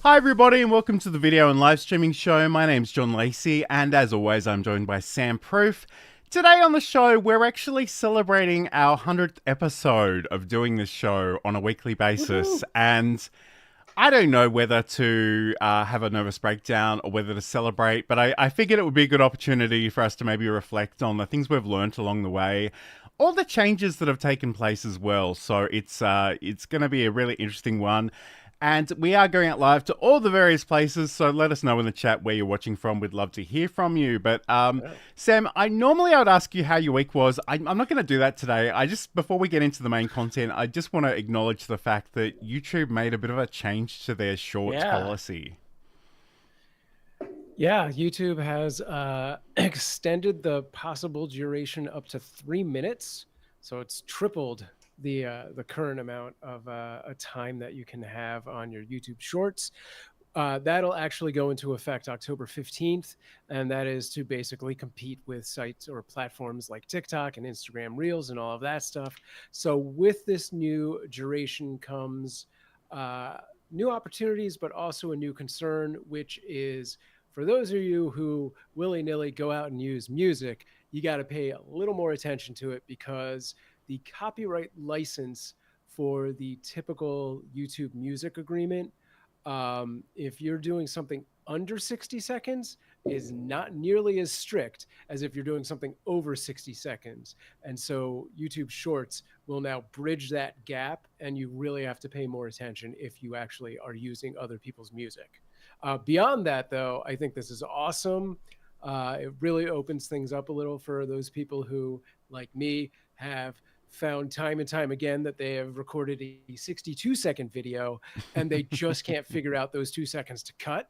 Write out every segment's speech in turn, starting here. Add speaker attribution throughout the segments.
Speaker 1: Hi everybody and welcome to the video and live streaming show. My name's John Lacey and as always I'm joined by Sam Proof. Today on the show we're actually celebrating our 100th episode of doing this show on a weekly basis.
Speaker 2: Woohoo!
Speaker 1: And I don't know whether to have a nervous breakdown or whether to celebrate, but I figured it would be a good opportunity for us to maybe reflect on the things we've learnt along the way, all the changes that have taken place as well. So it's going to be a really interesting one. And we are going out live to all the various places, so let us know in the chat where you're watching from. We'd love to hear from you. But
Speaker 2: Yeah.
Speaker 1: Sam, I would ask you how your week was. I'm not going to do that today. Before we get into the main content, I just want to acknowledge the fact that YouTube made a bit of a change to their shorts
Speaker 2: Yeah.
Speaker 1: policy.
Speaker 2: Yeah, YouTube has extended the possible duration up to 3 minutes, so it's tripled the current amount of a time that you can have on your YouTube Shorts. That'll actually go into effect October 15th, and that is to basically compete with sites or platforms like TikTok and Instagram Reels and all of that stuff. So with this new duration comes new opportunities, but also a new concern, which is for those of you who willy-nilly go out and use music, you got to pay a little more attention to it because the copyright license for the typical YouTube music agreement, if you're doing something under 60 seconds, is not nearly as strict as if you're doing something over 60 seconds. And so YouTube Shorts will now bridge that gap, and you really have to pay more attention if you actually are using other people's music. Beyond that, though, I think this is awesome. It really opens things up a little for those people who, like me, have found time and time again that they have recorded a 62-second video and they just can't figure out those 2 seconds to cut.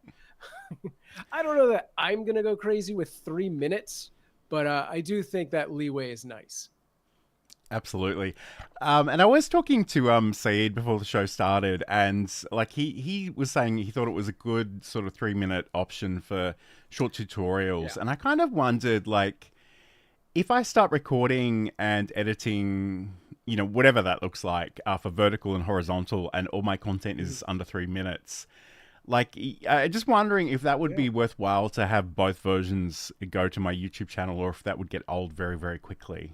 Speaker 2: I don't know that I'm going to go crazy with 3 minutes, but I do think that leeway is nice.
Speaker 1: Absolutely. And I was talking to Saeed before the show started, and like he was saying he thought it was a good sort of 3 minute option for short tutorials.
Speaker 2: Yeah,
Speaker 1: And I kind of wondered, like, if I start recording and editing, whatever that looks like, for vertical and horizontal, and all my content is under 3 minutes, like, just wondering if that would
Speaker 2: yeah.
Speaker 1: be worthwhile to have both versions go to my YouTube channel, or if that would get old very, very quickly.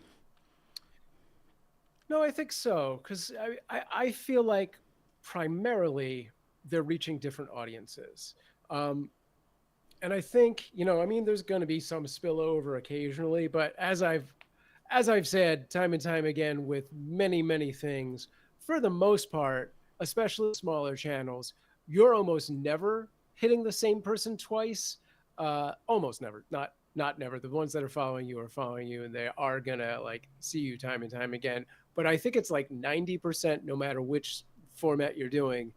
Speaker 2: No, I think so because I feel like primarily they're reaching different audiences. Um, and I think I mean, there's going to be some spillover occasionally, but as I've said time and time again with many things, for the most part, especially smaller channels, you're almost never hitting the same person twice. Almost never, not never. The ones that are following you, and they are gonna like see you time and time again. But I think it's like 90%, no matter which format you're doing,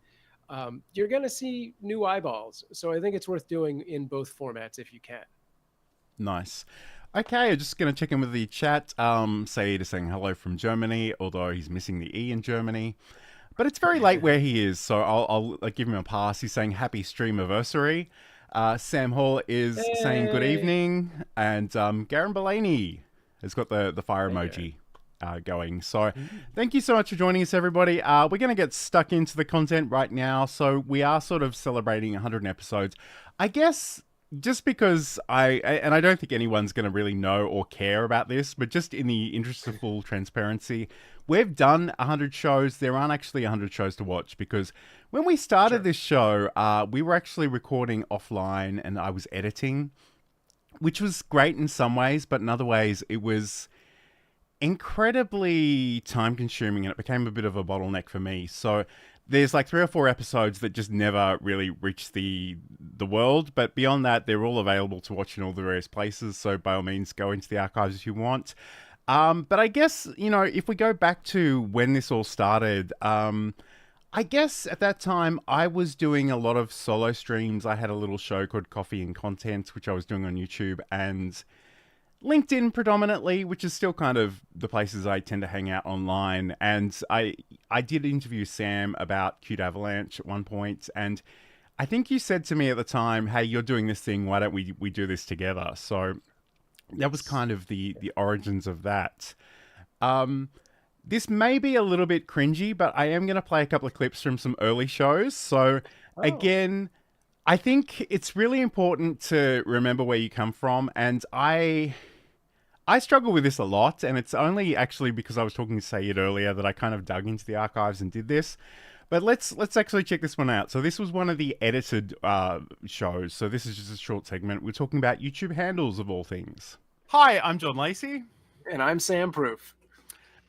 Speaker 2: you're gonna see new eyeballs. So I think it's worth doing in both formats if you can.
Speaker 1: Nice. Okay, I'm just going to check in with the chat. Saeed is saying hello from Germany, although he's missing the E in Germany. But it's very late where he is, so I'll like, give him a pass. He's saying happy stream anniversary. Sam Hall is saying good
Speaker 2: Hey,
Speaker 1: evening. And Garen Belaney has got the fire
Speaker 2: hey, Garen.
Speaker 1: emoji going. So thank you so much for joining us, everybody. We're going to get stuck into the content right now. So we are sort of celebrating 100 episodes. I guess just because and I don't think anyone's going to really know or care about this, but just in the interest of full transparency, we've done 100 shows. There aren't actually 100 shows to watch because when we started
Speaker 2: Sure.
Speaker 1: this show, we were actually recording offline and I was editing, which was great in some ways, but in other ways it was incredibly time consuming and it became a bit of a bottleneck for me. So there's like 3 or 4 episodes that just never really reached the world, but beyond that they're all available to watch in all the various places, so by all means go into the archives if you want. But I guess, if we go back to when this all started, I guess at that time I was doing a lot of solo streams. I had a little show called Coffee and Content, which I was doing on YouTube, and LinkedIn predominantly, which is still kind of the places I tend to hang out online. And I did interview Sam about Cute Avalanche at one point, and I think you said to me at the time, "Hey, you're doing this thing. Why don't we do this together?" So that was
Speaker 2: Yes.
Speaker 1: kind of the origins of that. Um, this may be a little bit cringy, but I am going to play a couple of clips from some early shows. So
Speaker 2: Oh,
Speaker 1: again, I think it's really important to remember where you come from, and I struggle with this a lot, and it's only actually because I was talking to Sayed earlier that I kind of dug into the archives and did this. But let's actually check this one out. So this was one of the edited shows. So this is just a short segment. We're talking about YouTube handles of all things. Hi, I'm John Lacey.
Speaker 2: And I'm Sam Proof.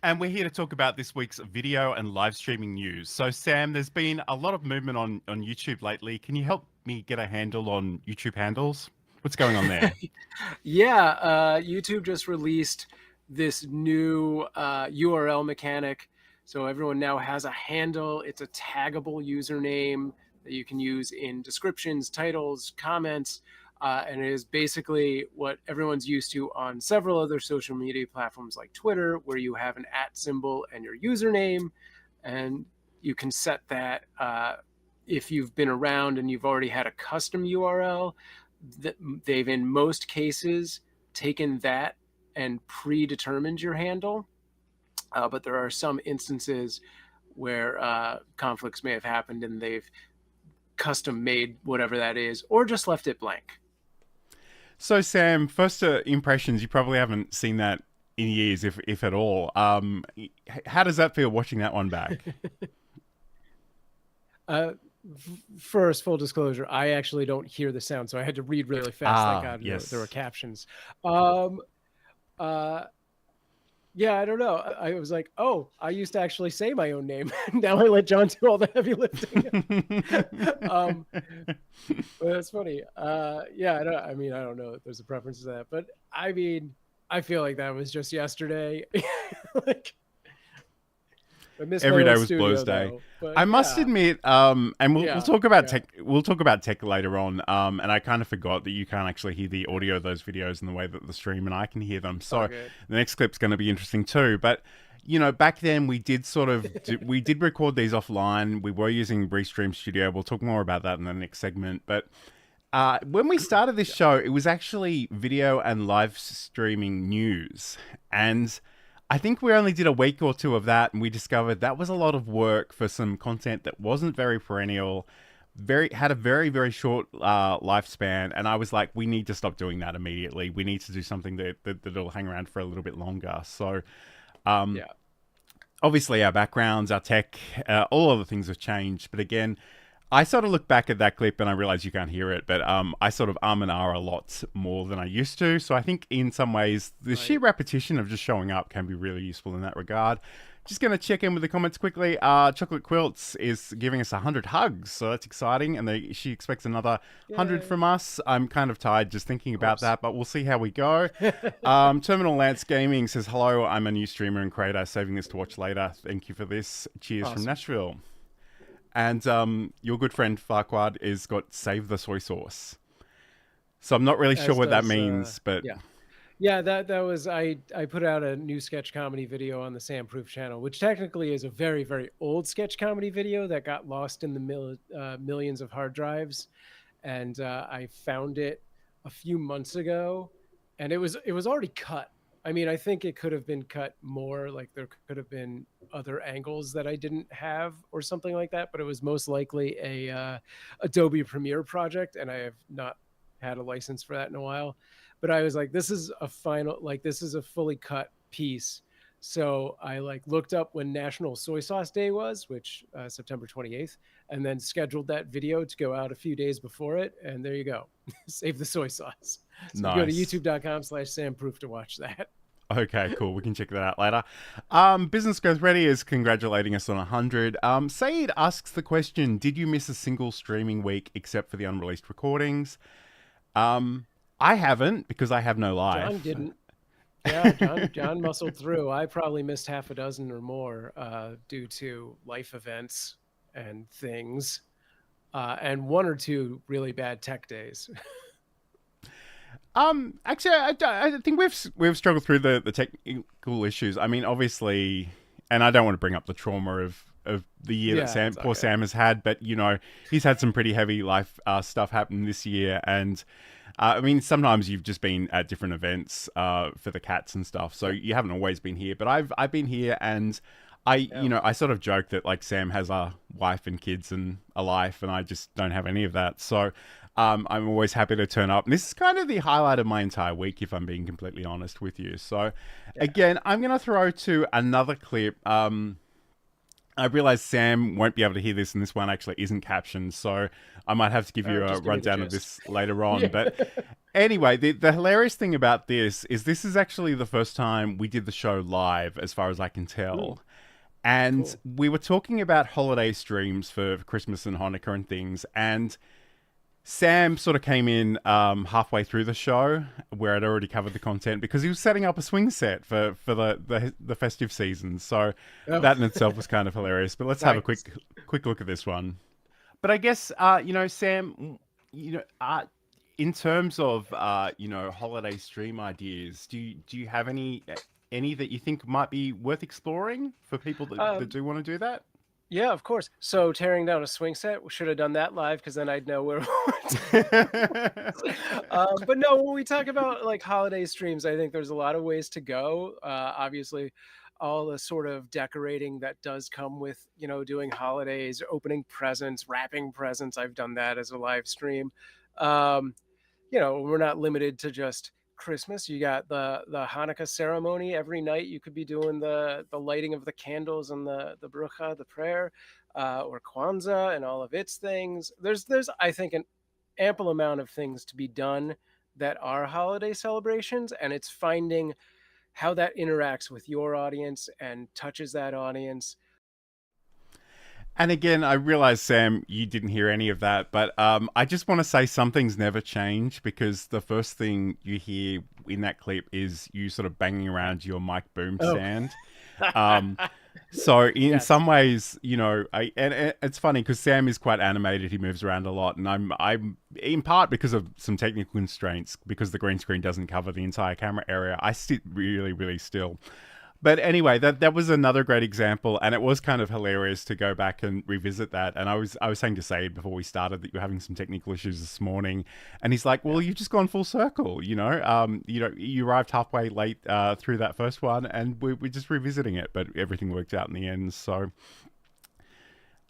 Speaker 1: And we're here to talk about this week's video and live streaming news. So Sam, there's been a lot of movement on YouTube lately. Can you help me get a handle on YouTube handles? What's going on there?
Speaker 2: Yeah, YouTube just released this new URL mechanic. So everyone now has a handle. It's a taggable username that you can use in descriptions, titles, comments. And it is basically what everyone's used to on several other social media platforms like Twitter, where you have an @ symbol and your username. And you can set that if you've been around and you've already had a custom URL. They've, in most cases, taken that and predetermined your handle. But there are some instances where conflicts may have happened and they've custom made whatever that is, or just left it blank.
Speaker 1: So Sam, first impressions, you probably haven't seen that in years, if at all. How does that feel watching that one back?
Speaker 2: First, full disclosure, I actually don't hear the sound, so I had to read really fast. Thank God
Speaker 1: yes.
Speaker 2: there were captions. Yeah, I don't know. I was like, oh, I used to actually say my own name. Now I let John do all the heavy lifting. But that's funny. Yeah, I don't know if there's a preference to that, but I mean, I feel like that was just yesterday. Like,
Speaker 1: every day was Blues Day. I must admit, and we'll talk about tech. We'll talk about tech later on. And I kind of forgot that you can't actually hear the audio of those videos in the way that the stream and I can hear them. So the next clip's going to be interesting too. But you know, back then we did we did record these offline. We were using Restream Studio. We'll talk more about that in the next segment. But when we started this show, it was actually video and live streaming news, and I think we only did a week or two of that, and we discovered that was a lot of work for some content that wasn't very perennial, had a very, very short lifespan. And I was like, we need to stop doing that immediately. We need to do something that'll hang around for a little bit longer. So, obviously our backgrounds, our tech, all other things have changed. But again, I sort of look back at that clip and I realize you can't hear it, but I sort of and a lot more than I used to. So I think in some ways, the sheer repetition of just showing up can be really useful in that regard. Just going to check in with the comments quickly. Chocolate Quilts is giving us 100 hugs, so that's exciting. And she expects another 100 from us. I'm kind of tired just thinking about that, but we'll see how we go. Terminal Lance Gaming says, hello, I'm a new streamer and creator, saving this to watch later. Thank you for this. Cheers from Nashville. And your good friend Farquad is got save the soy sauce. So I'm not really sure what that means, but
Speaker 2: yeah, that was I put out a new sketch comedy video on the Sam Proof channel, which technically is a very, very old sketch comedy video that got lost in the millions of hard drives, and I found it a few months ago, and it was already cut. I mean, I think it could have been cut more, like there could have been other angles that I didn't have or something like that, but it was most likely a Adobe Premiere project, and I have not had a license for that in a while. But I was like, this is a fully cut piece. So I looked up when National Soy Sauce Day was, which September 28th, and then scheduled that video to go out a few days before it. And there you go. Save the soy sauce. So
Speaker 1: nice.
Speaker 2: Go to youtube.com/SamProof to watch that.
Speaker 1: Okay, cool. We can check that out later. Business Growth Ready is congratulating us on 100. Saeed asks the question, did you miss a single streaming week except for the unreleased recordings? I haven't, because I have no life.
Speaker 2: John didn't. Yeah, John muscled through. I probably missed half a dozen or more due to life events and things, and one or two really bad tech days.
Speaker 1: Actually, I think we've struggled through the technical issues. I mean, obviously, and I don't want to bring up the trauma of the year that poor Sam has had, but you know, he's had some pretty heavy life stuff happen this year, and I mean, sometimes you've just been at different events for the cats and stuff, so you haven't always been here. But I've been here, and you know, I sort of joke that like Sam has a wife and kids and a life, and I just don't have any of that. So I'm always happy to turn up. And this is kind of the highlight of my entire week, if I'm being completely honest with you. So
Speaker 2: Yeah.
Speaker 1: again, I'm going to throw to another clip. I realize Sam won't be able to hear this, and this one actually isn't captioned, so I might have to give you a
Speaker 2: Just give me the
Speaker 1: rundown of
Speaker 2: gist.
Speaker 1: this later on.
Speaker 2: Yeah.
Speaker 1: But anyway, the hilarious thing about this is actually the first time we did the show live, as far as I can tell. And
Speaker 2: Cool.
Speaker 1: we were talking about holiday streams for Christmas and Hanukkah and things, and Sam sort of came in halfway through the show where I'd already covered the content because he was setting up a swing set for the festive season. So
Speaker 2: Oh,
Speaker 1: that in itself was kind of hilarious. But let's have a
Speaker 2: nice.
Speaker 1: quick look at this one. But I guess you know, Sam, you know, in terms of you know, holiday stream ideas, do you have any that you think might be worth exploring for people that
Speaker 2: Um,
Speaker 1: do want to do that?
Speaker 2: yeah, of course. So tearing down a swing set, we should have done that live because then I'd know where. But no, when we talk about like holiday streams, I think there's a lot of ways to go. Obviously, all the sort of decorating that does come with, you know, doing holidays, opening presents, wrapping presents. I've done that as a live stream. Um, you know, we're not limited to just Christmas. You got the Hanukkah ceremony every night. You could be doing the lighting of the candles and the brucha, the prayer, or Kwanzaa and all of its things. There's I think an ample amount of things to be done that are holiday celebrations, and it's finding how that interacts with your audience and touches that audience.
Speaker 1: And again, I realize, Sam, you didn't hear any of that, but I just want to say something's never changed because the first thing you hear in that clip is you sort of banging around your mic boom
Speaker 2: Oh,
Speaker 1: stand. Um, so in
Speaker 2: yes.
Speaker 1: some ways, you know, and it's funny because Sam is quite animated. He moves around a lot, and I'm in part because of some technical constraints because the green screen doesn't cover the entire camera area. I sit really still. But anyway, that was another great example, and it was kind of hilarious to go back and revisit that. And I was saying to Said before we started that you're having some technical issues this morning, and he's like, "Well,
Speaker 2: Yeah.
Speaker 1: you've just gone full circle, you know, you arrived halfway late through that first one, and we're just revisiting it, but everything worked out in the end." So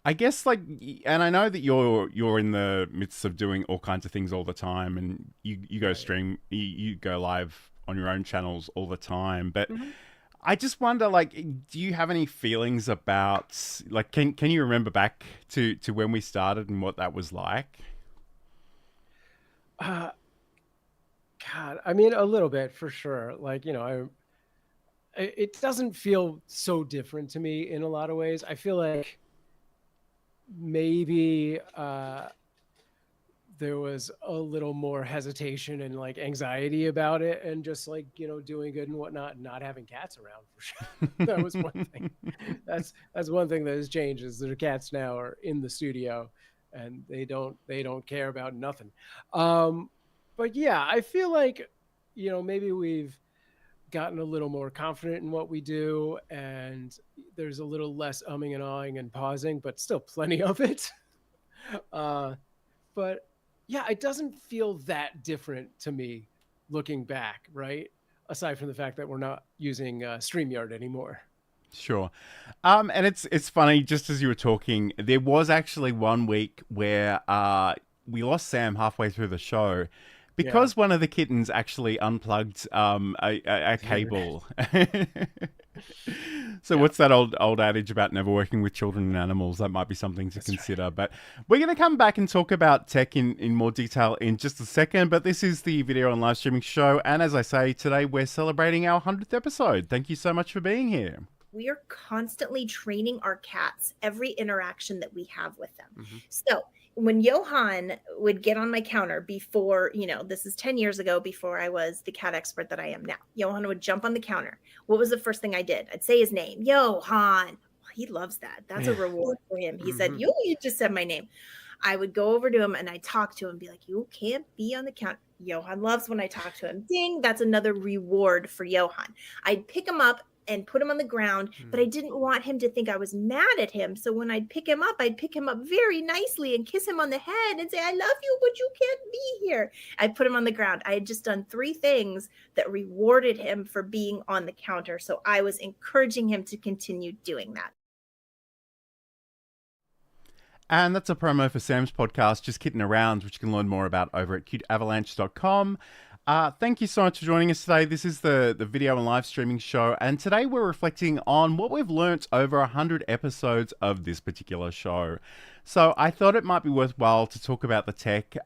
Speaker 1: I guess like, and I know that you're in the midst of doing all kinds of things all the time, and you go
Speaker 2: Right.
Speaker 1: stream, you go live on your own channels all the time, but
Speaker 2: Mhm.
Speaker 1: I just wonder, like, do you have any feelings about, like, can you remember back to when we started and what that was like?
Speaker 2: Uh, God, I mean, a little bit for sure. Like, you know, it doesn't feel so different to me in a lot of ways. I feel like maybe there was a little more hesitation and like anxiety about it and just like, you know, doing good and whatnot and not having cats around for sure. That was one thing. That's one thing that has changed is the cats now are in the studio and they don't care about nothing. Um, but yeah, I feel like, you know, maybe we've gotten a little more confident in what we do and there's a little less umming and ahhing and pausing, but still plenty of it. Uh, but yeah, it doesn't feel that different to me looking back, right? Aside from the fact that we're not using StreamYard anymore.
Speaker 1: Sure. And it's funny, just as you were talking, there was actually one week where we lost Sam halfway through the show
Speaker 2: Yeah.
Speaker 1: because one of the kittens actually unplugged a
Speaker 2: Weird.
Speaker 1: cable. So
Speaker 2: Yeah,
Speaker 1: what's that old adage about never working with children and animals? That might be something to
Speaker 2: that's right.
Speaker 1: consider. But we're going to come back and talk about tech in more detail in just a second. But this is the video and live streaming show. And as I say, today we're celebrating our 100th episode. Thank you so much for being here.
Speaker 3: We are constantly training our cats every interaction that we have with them.
Speaker 2: Hmm.
Speaker 3: So when Johan would get on my counter before, you know, this is 10 years ago before I was the cat expert that I am now. Johan would jump on the counter. What was the first thing I did? I'd say his name, Johan. He loves that. That's a
Speaker 2: Yeah.
Speaker 3: reward for him. He said,
Speaker 2: Hmm.
Speaker 3: you just said my name. I would go over to him and I'd talk to him and be like, you can't be on the counter. Johan loves when I talk to him. Ding, that's another reward for Johan. I'd pick him up and put him on the ground, but I didn't want him to think I was mad at him. So when I'd pick him up very nicely and kiss him on the head and say, I love you, but you can't be here. I put him on the ground. I had just done 3 things that rewarded him for being on the counter. So I was encouraging him to continue doing that.
Speaker 1: And that's a promo for Sam's podcast, Just Kidding Around, which you can learn more about over at cuteavalanche.com. Thank you so much for joining us today. This is the video and live streaming show, and today we're reflecting on what we've learnt over 100 episodes of this particular show. So I thought it might be worthwhile to talk about the tech.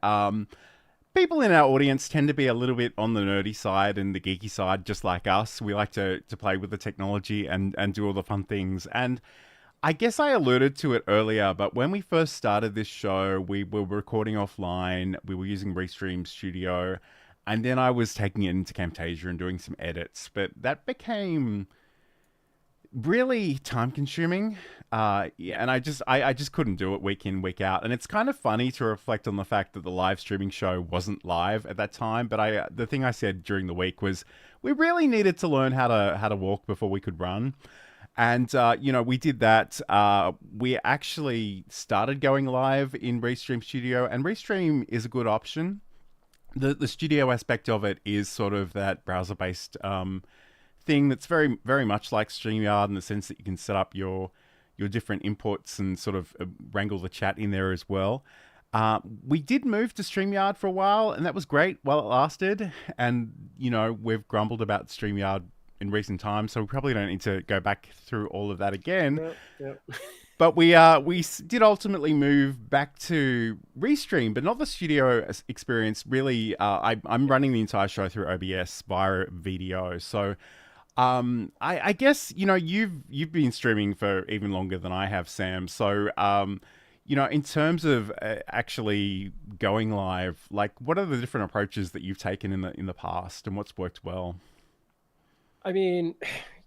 Speaker 1: People in our audience tend to be a little bit on the nerdy side and the geeky side, just like us. We like to play with the technology and do all the fun things. And I guess I alluded to it earlier, but when we first started this show, we were recording offline. We were using Restream Studio, and then I was taking it into Camtasia and doing some edits. But that became really time consuming. And I just couldn't do it week in, week out. And it's kind of funny to reflect on the fact that the live streaming show wasn't live at that time. But the thing I said during the week was we really needed to learn how to walk before we could run. And, we did that. We actually started going live in Restream Studio, and Restream is a good option. The studio aspect of it is sort of that browser-based thing that's very, very much like StreamYard in the sense that you can set up your different inputs and sort of wrangle the chat in there as well. We did move to StreamYard for a while, and that was great while it lasted. And, we've grumbled about StreamYard in recent times, so we probably don't need to go back through all of that again.
Speaker 2: Yep.
Speaker 1: But we did ultimately move back to Restream, but not the studio experience. Really, I'm running the entire show through OBS via video. So I guess you've been streaming for even longer than I have, Sam. So in terms of actually going live, like what are the different approaches that you've taken in the past, and what's worked well?
Speaker 2: I mean,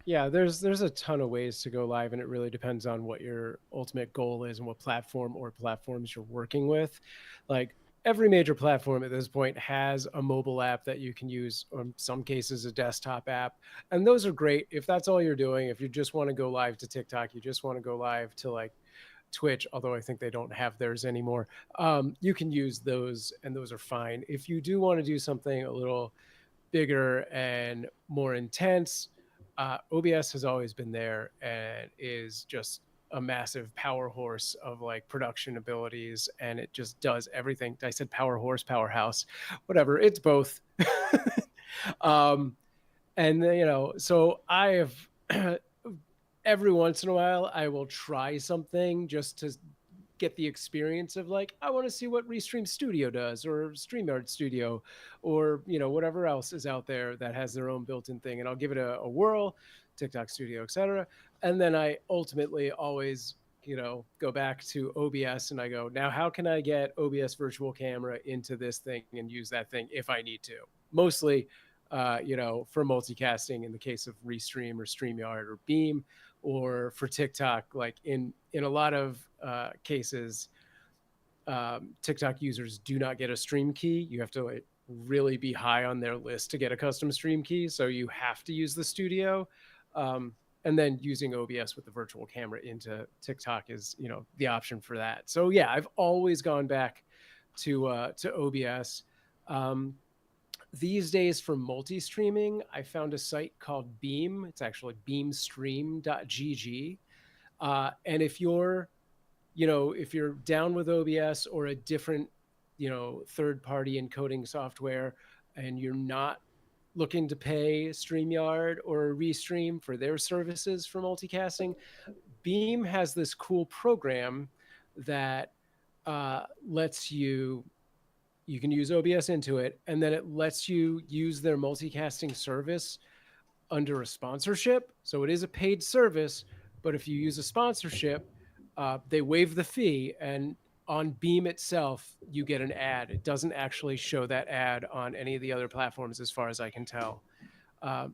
Speaker 2: yeah, there's a ton of ways to go live, and it really depends on what your ultimate goal is and what platform or platforms you're working with. Like every major platform at this point has a mobile app that you can use, or in some cases a desktop app. And those are great if that's all you're doing. If you just want to go live to TikTok, you just want to go live to like Twitch, although I think they don't have theirs anymore. You can use those, and those are fine. If you do want to do something a little bigger and more intense, OBS has always been there and is just a massive power horse of like production abilities, and it just does everything. I said power horse, powerhouse, whatever. It's both. So I have every once in a while I will try something just to get the experience of like, I want to see what Restream Studio does, or StreamYard Studio, or whatever else is out there that has their own built-in thing, and I'll give it a whirl, TikTok Studio, etc. And then I ultimately always go back to OBS, and I go, now how can I get OBS virtual camera into this thing and use that thing if I need to? Mostly for multicasting in the case of Restream or StreamYard or Beam, or for TikTok, like in a lot of cases, TikTok users do not get a stream key. You have to like really be high on their list to get a custom stream key. So you have to use the studio. And then using OBS with the virtual camera into TikTok is, the option for that. So yeah, I've always gone back to OBS. These days for multi-streaming, I found a site called Beam. It's actually beamstream.gg. And if you're down with OBS or a different, third-party encoding software, and you're not looking to pay StreamYard or Restream for their services for multicasting, Beam has this cool program that lets you can use OBS into it, and then it lets you use their multicasting service under a sponsorship. So it is a paid service, but if you use a sponsorship, they waive the fee, and on Beam itself, you get an ad. It doesn't actually show that ad on any of the other platforms as far as I can tell.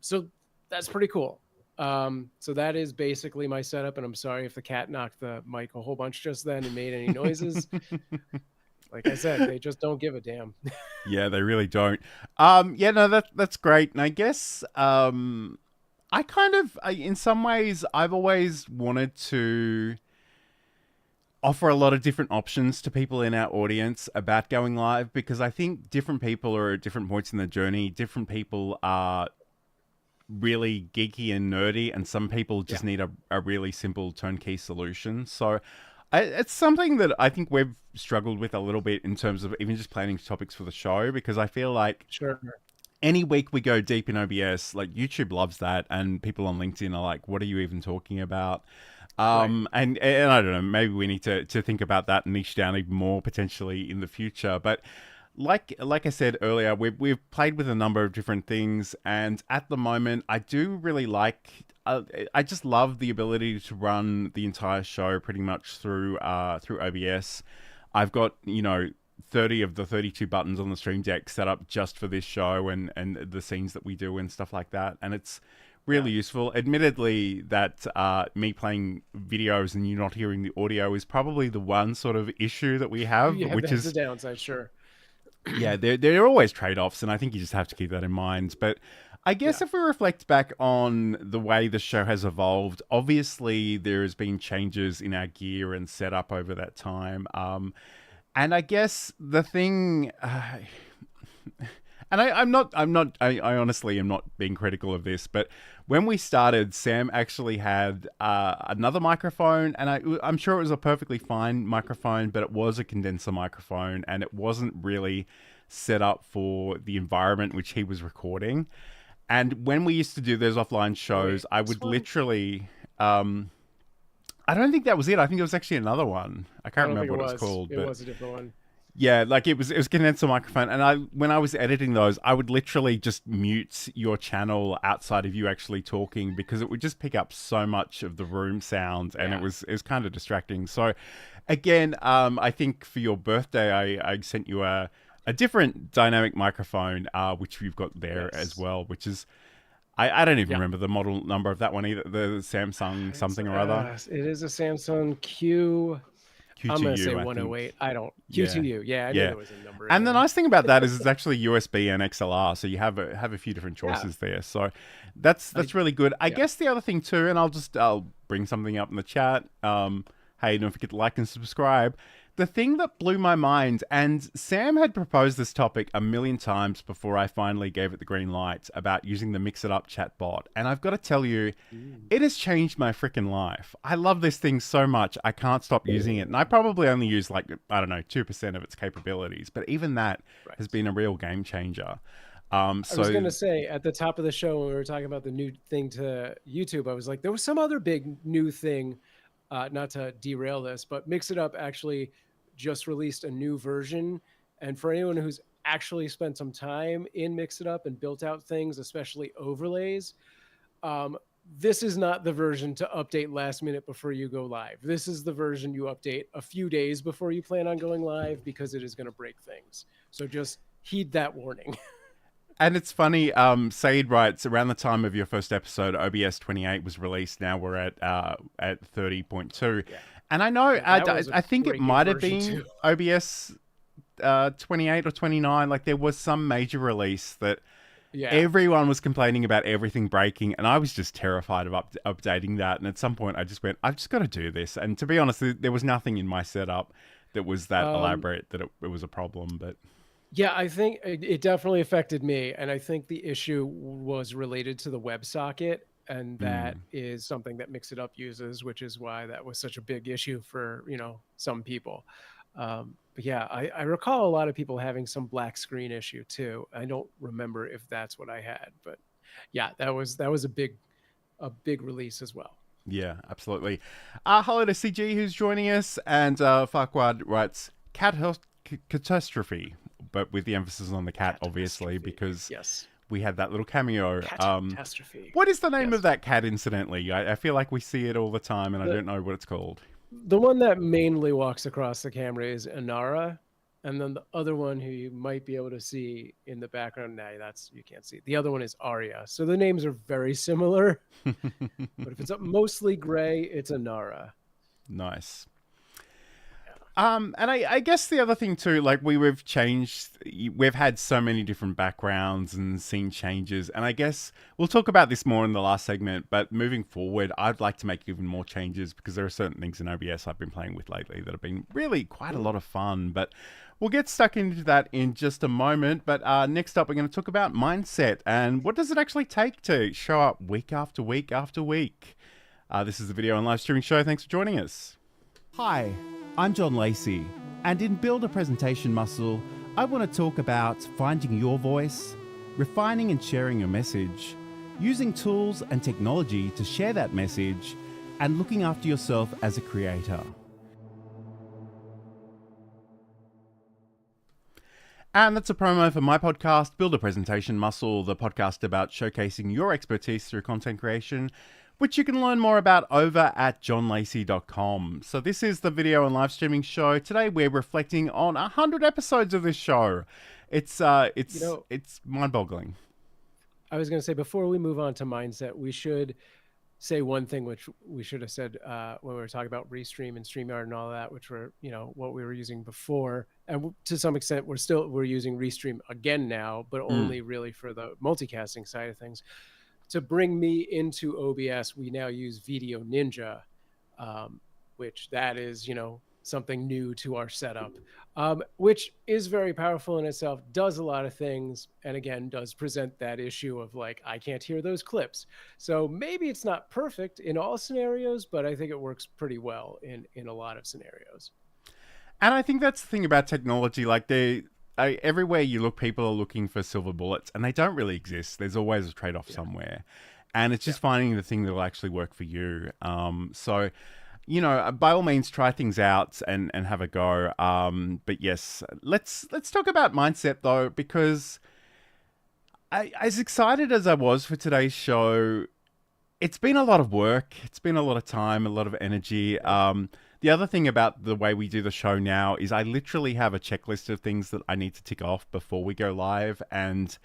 Speaker 2: So that's pretty cool. So that is basically my setup, and I'm sorry if the cat knocked the mic a whole bunch just then and made any noises. Like I said, they just don't give a damn.
Speaker 1: Yeah, they really don't. No, that's great. And I guess In some ways, I've always wanted to offer a lot of different options to people in our audience about going live, because I think different people are at different points in the journey. Different people are really geeky and nerdy, and some people just need a really simple turnkey solution. So it's something that I think we've struggled with a little bit in terms of even just planning topics for the show, because I feel like
Speaker 2: Sure.
Speaker 1: any week we go deep in OBS, like YouTube loves that, and people on LinkedIn are like, what are you even talking about? And I don't know, maybe we need to think about that and niche down even more potentially in the future. But like I said earlier, we've played with a number of different things, and at the moment, I do really like. I just love the ability to run the entire show pretty much through OBS. I've got 30 of the 32 buttons on the Stream Deck set up just for this show and the scenes that we do and stuff like that, and it's really useful. Admittedly, that me playing videos and you not hearing the audio is probably the one sort of issue that we have, which
Speaker 2: that's
Speaker 1: is
Speaker 2: the downside. Sure.
Speaker 1: yeah, there are always trade-offs, and I think you just have to keep that in mind. But I guess if we reflect back on the way the show has evolved, obviously there has been changes in our gear and setup over that time. And I guess the thing, and I honestly am not being critical of this, but when we started, Sam actually had another microphone, and I'm sure it was a perfectly fine microphone, but it was a condenser microphone, and it wasn't really set up for the environment which he was recording. And when we used to do those offline shows, I would literally, I don't think that was it. I think it was actually another one. I can't remember what it was called.
Speaker 2: It was a different one.
Speaker 1: Yeah, like it was condenser microphone, and when I was editing those, I would literally just mute your channel outside of you actually talking, because it would just pick up so much of the room sound, and it was kind of distracting. So, again, I think for your birthday, I sent you a different dynamic microphone, which we've got there as well, which is. I don't even remember the model number of that one either. The Samsung something or other.
Speaker 2: It is a Samsung Q. I'm going to say 108. I don't. Q2U. Yeah, I knew there was a number.
Speaker 1: And the nice thing about that is it's actually USB and XLR, so you have a few different choices there. So that's really good. I guess the other thing too, and I'll bring something up in the chat. Hey, don't forget to like and subscribe. The thing that blew my mind, and Sam had proposed this topic a million times before I finally gave it the green light, about using the Mix It Up chatbot. And I've got to tell you, it has changed my freaking life. I love this thing so much, I can't stop using it. And I probably only use 2% of its capabilities. But even that has been a real game changer.
Speaker 2: I was going to say, at the top of the show, when we were talking about the new thing to YouTube, I was like, there was some other big new thing. Not to derail this, but Mix It Up actually just released a new version. And for anyone who's actually spent some time in Mix It Up and built out things, especially overlays, this is not the version to update last minute before you go live. This is the version you update a few days before you plan on going live, because it is going to break things. So just heed that warning.
Speaker 1: And it's funny, Saeed writes, around the time of your first episode, OBS 28 was released. Now we're at 30.2. Yeah. And I know, I think it might have been OBS 28 or 29. Like, there was some major release that everyone was complaining about everything breaking. And I was just terrified of updating that. And at some point, I just went, I've just got to do this. And to be honest, there was nothing in my setup that was that elaborate that it was a problem. But...
Speaker 2: yeah, I think it definitely affected me. And I think the issue was related to the WebSocket. And that is something that Mix It Up uses, which is why that was such a big issue for, some people. But yeah, I recall a lot of people having some black screen issue too. I don't remember if that's what I had, but yeah, that was a big release as well.
Speaker 1: Yeah, absolutely. Hello to CG who's joining us, and Farquad writes catastrophe, but with the emphasis on the cat, obviously, because we had that little cameo.
Speaker 2: Catastrophe.
Speaker 1: What is the name of that cat, incidentally? I feel like we see it all the time, and I don't know what it's called.
Speaker 2: The one that mainly walks across the camera is Inara, and then the other one who you might be able to see in the background, you can't see. The other one is Arya. So the names are very similar, but if it's mostly gray, it's Inara.
Speaker 1: Nice. And I guess the other thing too, like we've changed, we've had so many different backgrounds and seen changes. And I guess we'll talk about this more in the last segment, but moving forward, I'd like to make even more changes because there are certain things in OBS I've been playing with lately that have been really quite a lot of fun. But we'll get stuck into that in just a moment. But next up, we're going to talk about mindset and what does it actually take to show up week after week after week. This is the video and live streaming show. Thanks for joining us.
Speaker 4: Hi, I'm John Lacey, and in Build a Presentation Muscle, I want to talk about finding your voice, refining and sharing your message, using tools and technology to share that message, and looking after yourself as a creator.
Speaker 1: And that's a promo for my podcast, Build a Presentation Muscle, the podcast about showcasing your expertise through content creation, which you can learn more about over at johnlacey.com. So this is the video and live streaming show. Today we're reflecting on 100 episodes of this show. It's mind-boggling.
Speaker 2: I was going to say, before we move on to mindset, we should say one thing which we should have said when we were talking about Restream and StreamYard and all that, which were, what we were using before. And to some extent, we're using Restream again now, but only really for the multicasting side of things. To bring me into OBS, we now use Video Ninja, which that is, something new to our setup, which is very powerful in itself, does a lot of things, and again, does present that issue of like, I can't hear those clips. So maybe it's not perfect in all scenarios, but I think it works pretty well in a lot of scenarios.
Speaker 1: And I think that's the thing about technology. Like everywhere you look, people are looking for silver bullets, and they don't really exist. There's always a trade-off somewhere, and it's just finding the thing that will actually work for you. So, by all means, try things out and have a go. But yes, let's talk about mindset though, because as excited as I was for today's show, it's been a lot of work. It's been a lot of time, a lot of energy. The other thing about the way we do the show now is I literally have a checklist of things that I need to tick off before we go live. And,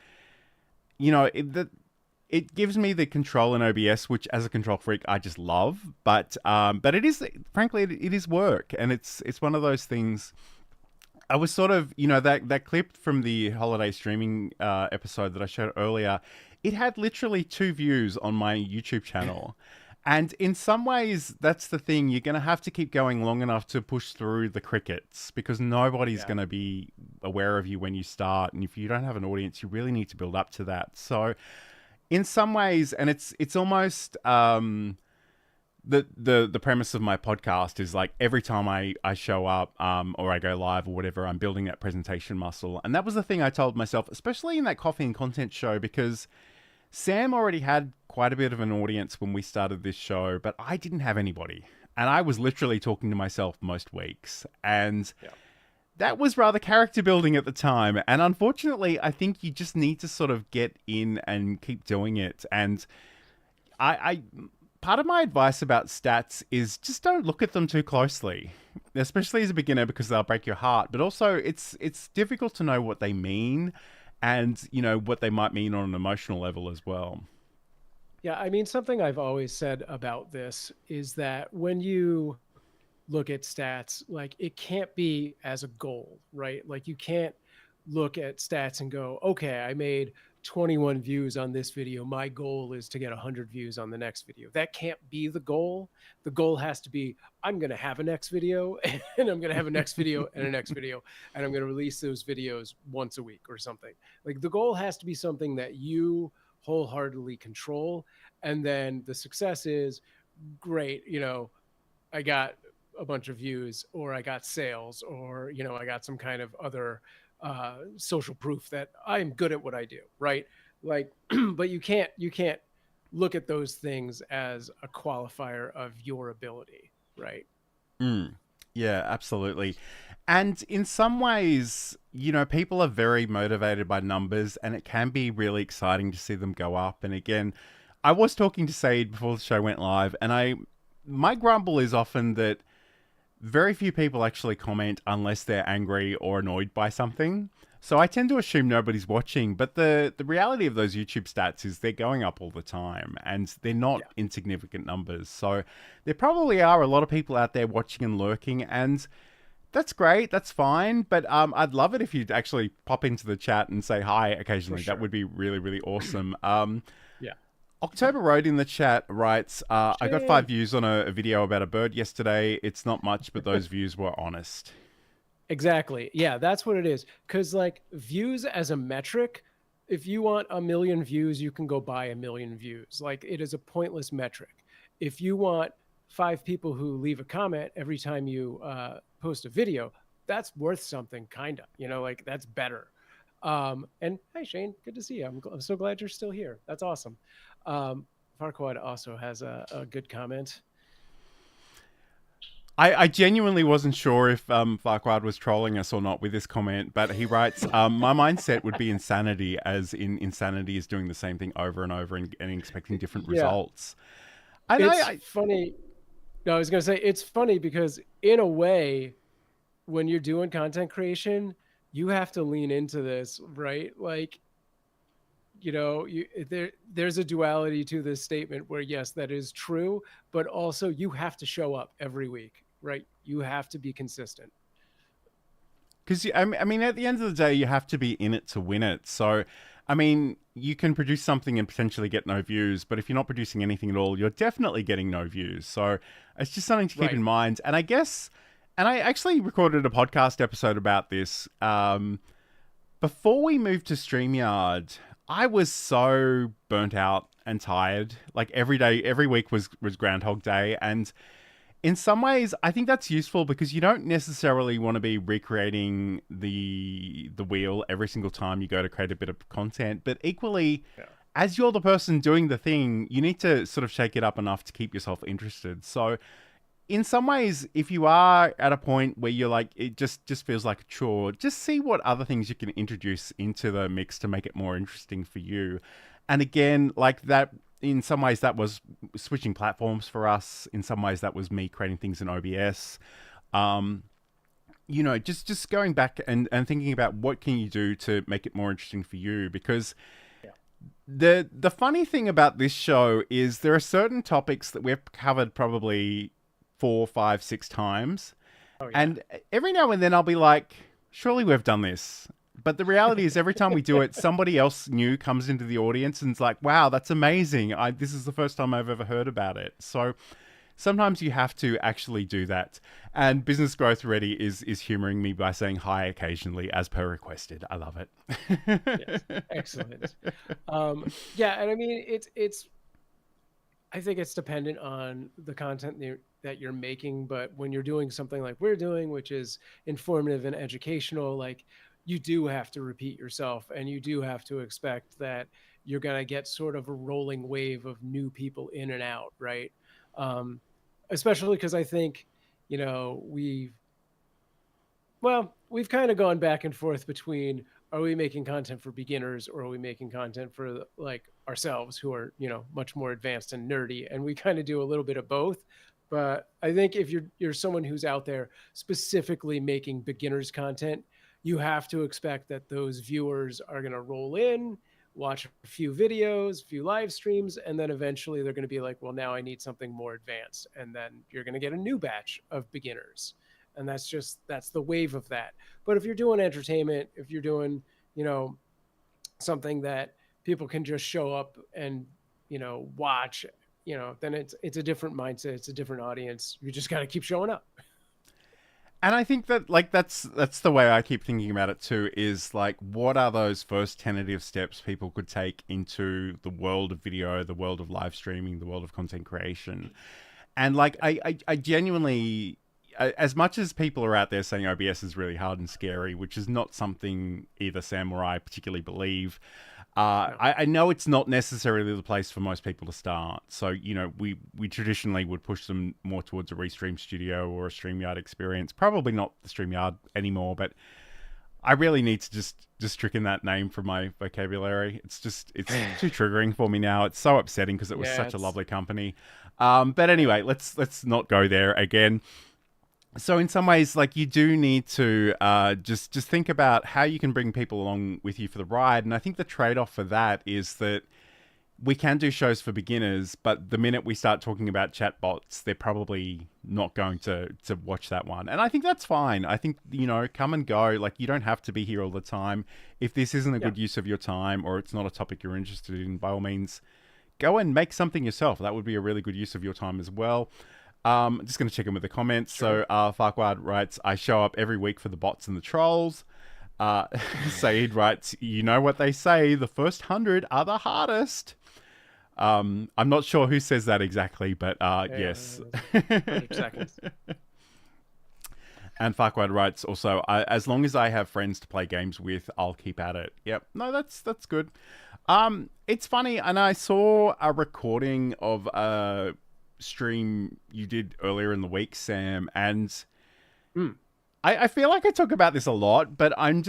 Speaker 1: it gives me the control in OBS, which as a control freak, I just love. But it is, frankly, it is work. And it's one of those things. I was sort of, that clip from the holiday streaming episode that I showed earlier, it had literally 2 views on my YouTube channel. And in some ways, that's the thing. You're going to have to keep going long enough to push through the crickets because nobody's going to be aware of you when you start. And if you don't have an audience, you really need to build up to that. So in some ways, and it's almost the premise of my podcast is like every time I show up or I go live or whatever, I'm building that presentation muscle. And that was the thing I told myself, especially in that coffee and content show, because Sam already had quite a bit of an audience when we started this show, but I didn't have anybody. And I was literally talking to myself most weeks. And that was rather character building at the time. And unfortunately, I think you just need to sort of get in and keep doing it. And I part of my advice about stats is just don't look at them too closely, especially as a beginner, because they'll break your heart. But also it's difficult to know what they mean and, what they might mean on an emotional level as well.
Speaker 2: Yeah, I mean, something I've always said about this is that when you look at stats, like it can't be as a goal, right? Like you can't look at stats and go, okay, I made 21 views on this video. My goal is to get 100 views on the next video. That can't be the goal. The goal has to be, I'm going to have a next video and I'm going to have a next video and a next video. And I'm going to release those videos once a week or something. Like the goal has to be something that you wholeheartedly control. And then the success is great. I got a bunch of views or I got sales or, I got some kind of other social proof that I'm good at what I do. Right. Like, but you can't look at those things as a qualifier of your ability. Right.
Speaker 1: Yeah, absolutely. And in some ways, people are very motivated by numbers and it can be really exciting to see them go up. And again, I was talking to Said before the show went live and my grumble is often that very few people actually comment unless they're angry or annoyed by something. So I tend to assume nobody's watching, but the reality of those YouTube stats is they're going up all the time and they're not insignificant numbers. So there probably are a lot of people out there watching and lurking, and That's great. That's fine. But I'd love it if you'd actually pop into the chat and say hi occasionally.
Speaker 2: sure.
Speaker 1: That would be really, really awesome.
Speaker 2: Yeah.
Speaker 1: October Road in the chat writes, I got 5
Speaker 2: Shane.
Speaker 1: views on a video about a bird yesterday. It's not much, but those views were honest.
Speaker 2: Exactly. Yeah, that's what it is. Because like views as a metric, if you want 1 million views, you can go buy 1 million views. Like it is a pointless metric. If you want 5 people who leave a comment every time you post a video, that's worth something, kind of. Like that's better. And hi Shane, good to see you. I'm so glad you're still here. That's awesome. Farquaad also has a good comment.
Speaker 1: I genuinely wasn't sure if Farquaad was trolling us or not with this comment, but he writes, my mindset would be insanity, as in insanity is doing the same thing over and over and expecting different results. And
Speaker 2: it's funny. No, I was going to say it's funny because in a way, when you're doing content creation, you have to lean into this, right? Like, there's a duality to this statement where yes, that is true, but also you have to show up every week, right? You have to be consistent.
Speaker 1: Because, I mean, at the end of the day, you have to be in it to win it. So, I mean, you can produce something and potentially get no views, but if you're not producing anything at all, you're definitely getting no views. So it's just something to keep in mind. And I guess, and I actually recorded a podcast episode about this. Before we moved to StreamYard, I was so burnt out and tired. Like every week was Groundhog Day. And in some ways, I think that's useful because you don't necessarily want to be recreating the wheel every single time you go to create a bit of content. But equally, as you're the person doing the thing, you need to sort of shake it up enough to keep yourself interested. So in some ways, if you are at a point where you're like, it just feels like a chore, just see what other things you can introduce into the mix to make it more interesting for you. And again, like that, in some ways that was switching platforms for us. In some ways that was me creating things in OBS. Just going back and thinking about what can you do to make it more interesting for you, because the funny thing about this show is there are certain topics that we've covered probably 4, 5, 6 times. And every now and then I'll be like, surely we've done this. But the reality is every time we do it, somebody else new comes into the audience and is like, wow, that's amazing. This is the first time I've ever heard about it. So sometimes you have to actually do that. And Business Growth Ready is humoring me by saying hi occasionally as per requested. I love it.
Speaker 2: Yes, excellent. And I mean, I think it's dependent on the content that you're making, but when you're doing something like we're doing, which is informative and educational, like you do have to repeat yourself and you do have to expect that you're going to get sort of a rolling wave of new people in and out, right? Especially because I think, we've kind of gone back and forth between, are we making content for beginners or are we making content for like ourselves who are, much more advanced and nerdy? And we kind of do a little bit of both. But I think if you're someone who's out there specifically making beginners content, you have to expect that those viewers are going to roll in, watch a few videos, a few live streams, and then eventually they're going to be like, well, now I need something more advanced. And then you're going to get a new batch of beginners. And that's the wave of that. But if you're doing entertainment, if you're doing, something that people can just show up and, watch, then it's a different mindset. It's a different audience. You just got to keep showing up.
Speaker 1: And I think that that's the way I keep thinking about it too, is like, what are those first tentative steps people could take into the world of video, the world of live streaming, the world of content creation? And like, I genuinely, as much as people are out there saying OBS is really hard and scary, which is not something either Sam or I particularly believe, I know it's not necessarily the place for most people to start. So, we traditionally would push them more towards a Restream Studio or a StreamYard experience. Probably not the StreamYard anymore, but I really need to just trick in that name from my vocabulary. It's too triggering for me now. It's so upsetting because it was such a lovely company. But anyway, let's not go there again. So in some ways, like, you do need to just think about how you can bring people along with you for the ride. And I think the trade-off for that is that we can do shows for beginners, but the minute we start talking about chatbots, they're probably not going to watch that one. And I think that's fine. I think, come and go. Like, you don't have to be here all the time. If this isn't a good use of your time, or it's not a topic you're interested in, by all means, go and make something yourself. That would be a really good use of your time as well. I'm just going to check in with the comments. Sure. So Farquad writes, I show up every week for the bots and the trolls. Saeed writes, you know what they say, the first 100 are the hardest. I'm not sure who says that exactly, but yes.
Speaker 2: 100 seconds.
Speaker 1: And Farquad writes also, as long as I have friends to play games with, I'll keep at it. Yep. No, that's good. It's funny, and I saw a recording of a stream you did earlier in the week, Sam, and I feel like I talk about this a lot, but I'm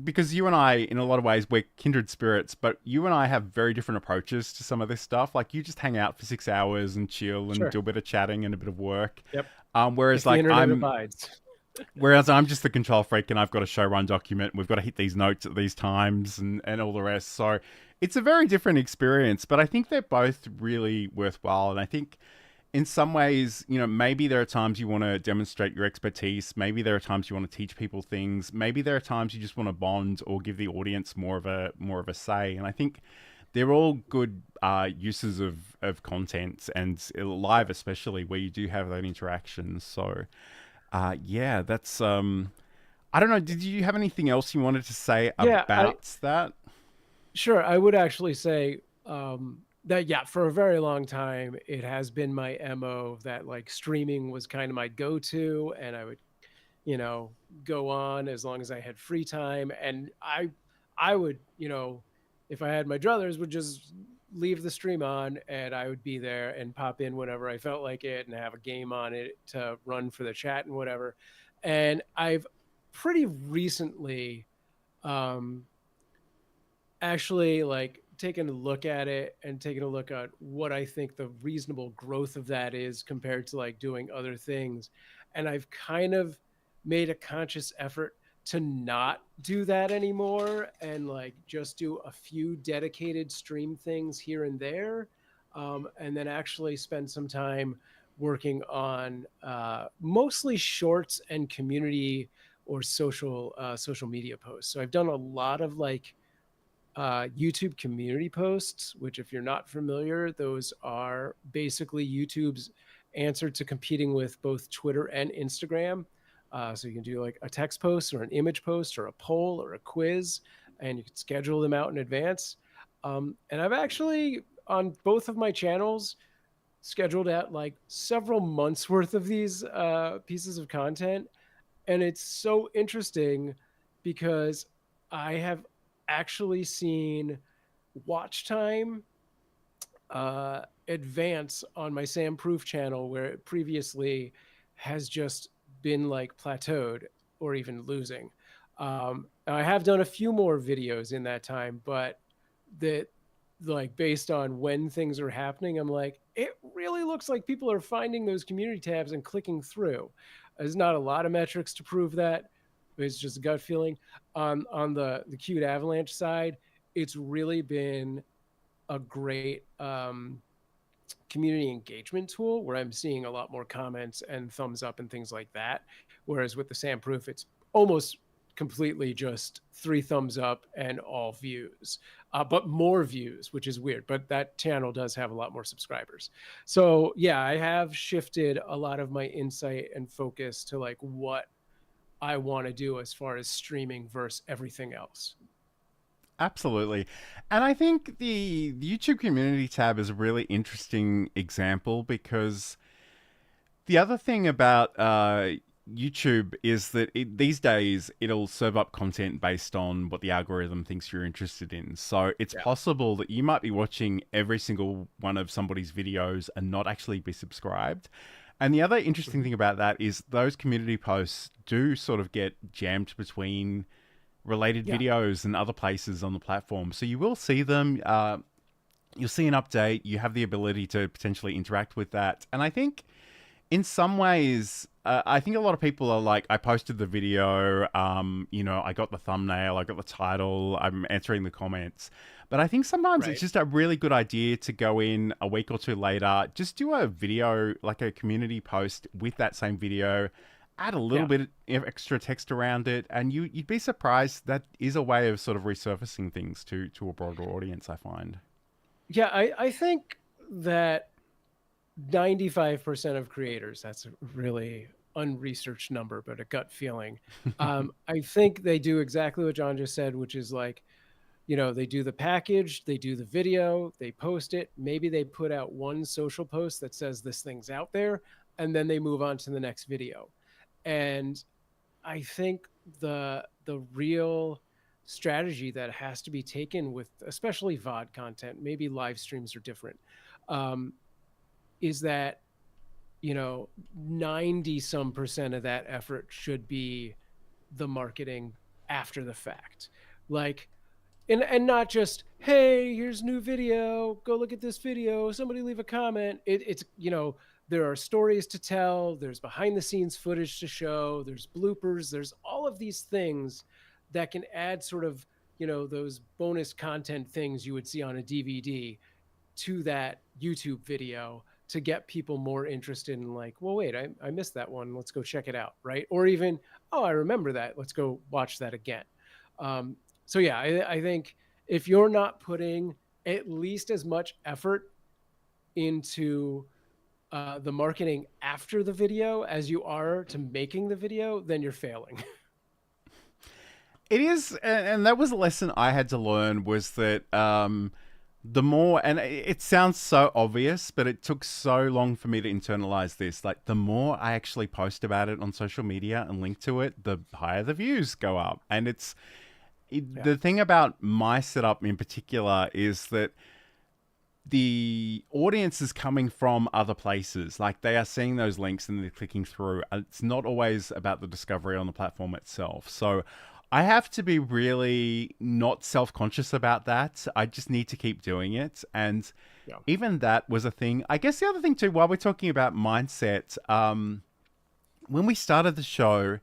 Speaker 1: because you and I, in a lot of ways, we're kindred spirits, but you and I have very different approaches to some of this stuff. Like, you just hang out for 6 hours and chill and do a bit of chatting and a bit of work.
Speaker 2: Yep.
Speaker 1: Whereas I'm just the control freak, and I've got a show run document, and we've got to hit these notes at these times and all the rest. So it's a very different experience, but I think they're both really worthwhile. And I think in some ways, maybe there are times you want to demonstrate your expertise. Maybe there are times you want to teach people things. Maybe there are times you just want to bond or give the audience more of a say. And I think they're all good uses of content, and live especially, where you do have that interaction. So that's I don't know. Did you have anything else you wanted to say about that?
Speaker 2: Sure. I would actually say that, for a very long time, it has been my MO that like streaming was kind of my go-to, and I would, go on as long as I had free time. And I would, if I had my druthers, would just leave the stream on, and I would be there and pop in whenever I felt like it and have a game on it to run for the chat and whatever. And I've pretty recently actually like taken a look at it and taken a look at what I think the reasonable growth of that is compared to like doing other things. And I've kind of made a conscious effort to not do that anymore, and like just do a few dedicated stream things here and there, and then actually spend some time working on mostly shorts and community or social media posts. So I've done a lot of like YouTube community posts, which, if you're not familiar, those are basically YouTube's answer to competing with both Twitter and Instagram. So you can do like a text post or an image post or a poll or a quiz, and you can schedule them out in advance. And I've actually, on both of my channels, scheduled out like several months worth of these pieces of content. And it's so interesting because I have actually seen watch time advance on my Sam Proof channel, where it previously has just been like plateaued or even losing. I have done a few more videos in that time, but that, like, based on when things are happening, I'm like, it really looks like people are finding those community tabs and clicking through. There's not a lot of metrics to prove that, but it's just a gut feeling. On the Cute Avalanche side, it's really been a great community engagement tool, where I'm seeing a lot more comments and thumbs up and things like that. Whereas with the Sam Proof, it's almost completely just 3 thumbs up and all views, but more views, which is weird. But that channel does have a lot more subscribers. So yeah, I have shifted a lot of my insight and focus to like what I want to do as far as streaming versus everything else.
Speaker 1: Absolutely. And I think the YouTube community tab is a really interesting example, because the other thing about YouTube is that these days it'll serve up content based on what the algorithm thinks you're interested in. So it's possible that you might be watching every single one of somebody's videos and not actually be subscribed. And the other interesting thing about that is those community posts do sort of get jammed between related videos and other places on the platform. So you will see them, you'll see an update, you have the ability to potentially interact with that. And I think in some ways, I think a lot of people are like, I posted the video, I got the thumbnail, I got the title, I'm answering the comments. But I think sometimes it's
Speaker 2: Right.
Speaker 1: just a really good idea to go in a week or two later, just do a video, like a community post with that same video, add a little
Speaker 2: Yeah.
Speaker 1: bit of extra text around it, and you'd be surprised. That is a way of sort of resurfacing things to a broader audience, I find.
Speaker 2: Yeah, I think that 95% of creators, that's a really unresearched number, but a gut feeling. I think they do exactly what John just said, which is like, they do the package, they do the video, they post it. Maybe they put out one social post that says this thing's out there, and then they move on to the next video. And I think the real strategy that has to be taken with especially VOD content, maybe live streams are different, um, is that 90 some percent of that effort should be the marketing after the fact. Like, and not just, hey, here's new video, go look at this video, somebody leave a comment. It's there are stories to tell, there's behind the scenes footage to show, there's bloopers, there's all of these things that can add sort of those bonus content things you would see on a DVD to that YouTube video to get people more interested in, like, well, wait, I missed that one, let's go check it out, right? Or even, oh, I remember that, let's go watch that again. So yeah, I think if you're not putting at least as much effort into the marketing after the video as you are to making the video, then you're failing.
Speaker 1: It is, and that was a lesson I had to learn, was that the more, and it sounds so obvious, but it took so long for me to internalize this. Like, the more I actually post about it on social media and link to it, the higher the views go up. And the thing about my setup in particular is that the audience is coming from other places. Like, they are seeing those links and they're clicking through. It's not always about the discovery on the platform itself. So I have to be really not self-conscious about that. I just need to keep doing it. And even that was a thing. I guess the other thing too, while we're talking about mindset, when we started the show,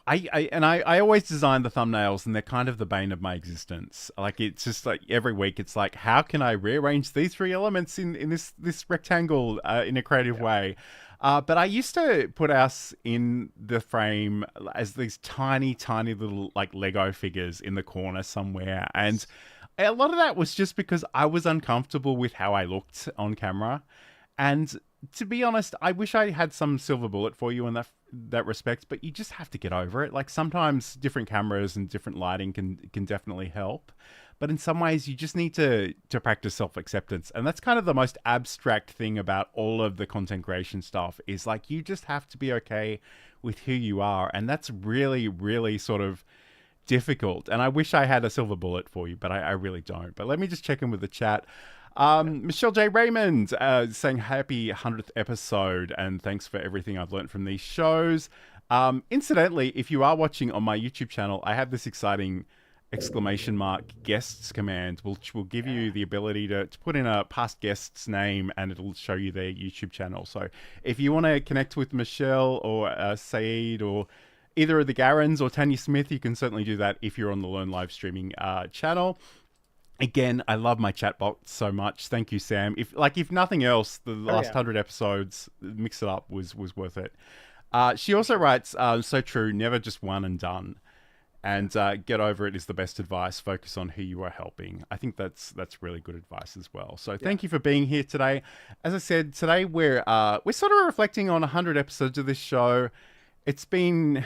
Speaker 1: I always design the thumbnails, and they're kind of the bane of my existence. Like, it's just like every week it's like, how can I rearrange these three elements in this rectangle in a creative way? But I used to put us in the frame as these tiny, tiny little like Lego figures in the corner somewhere. And a lot of that was just because I was uncomfortable with how I looked on camera. And to be honest, I wish I had some silver bullet for you in that respect, but you just have to get over it. Like, sometimes different cameras and different lighting can definitely help. But in some ways, you just need to practice self-acceptance. And that's kind of the most abstract thing about all of the content creation stuff, is like, you just have to be okay with who you are. And that's really, really sort of difficult. And I wish I had a silver bullet for you, but I really don't. But let me just check in with the chat. Michelle J. Raymond saying happy 100th episode, and thanks for everything I've learned from these shows. Incidentally, if you are watching on my YouTube channel, I have this exciting !guests command, which will give you the ability to put in a past guest's name, and it'll show you their YouTube channel. So if you want to connect with Michelle or Saeed or either of the Garans or Tanya Smith, you can certainly do that if you're on the Learn Live Streaming channel. Again, I love my chatbot so much. Thank you, Sam. If nothing else, the last 100 episodes, Mix It Up was worth it. She also writes, so true, never just one and done. And get over it is the best advice. Focus on who you are helping. I think that's really good advice as well. So thank you for being here today. As I said, today we're sort of reflecting on 100 episodes of this show. It's been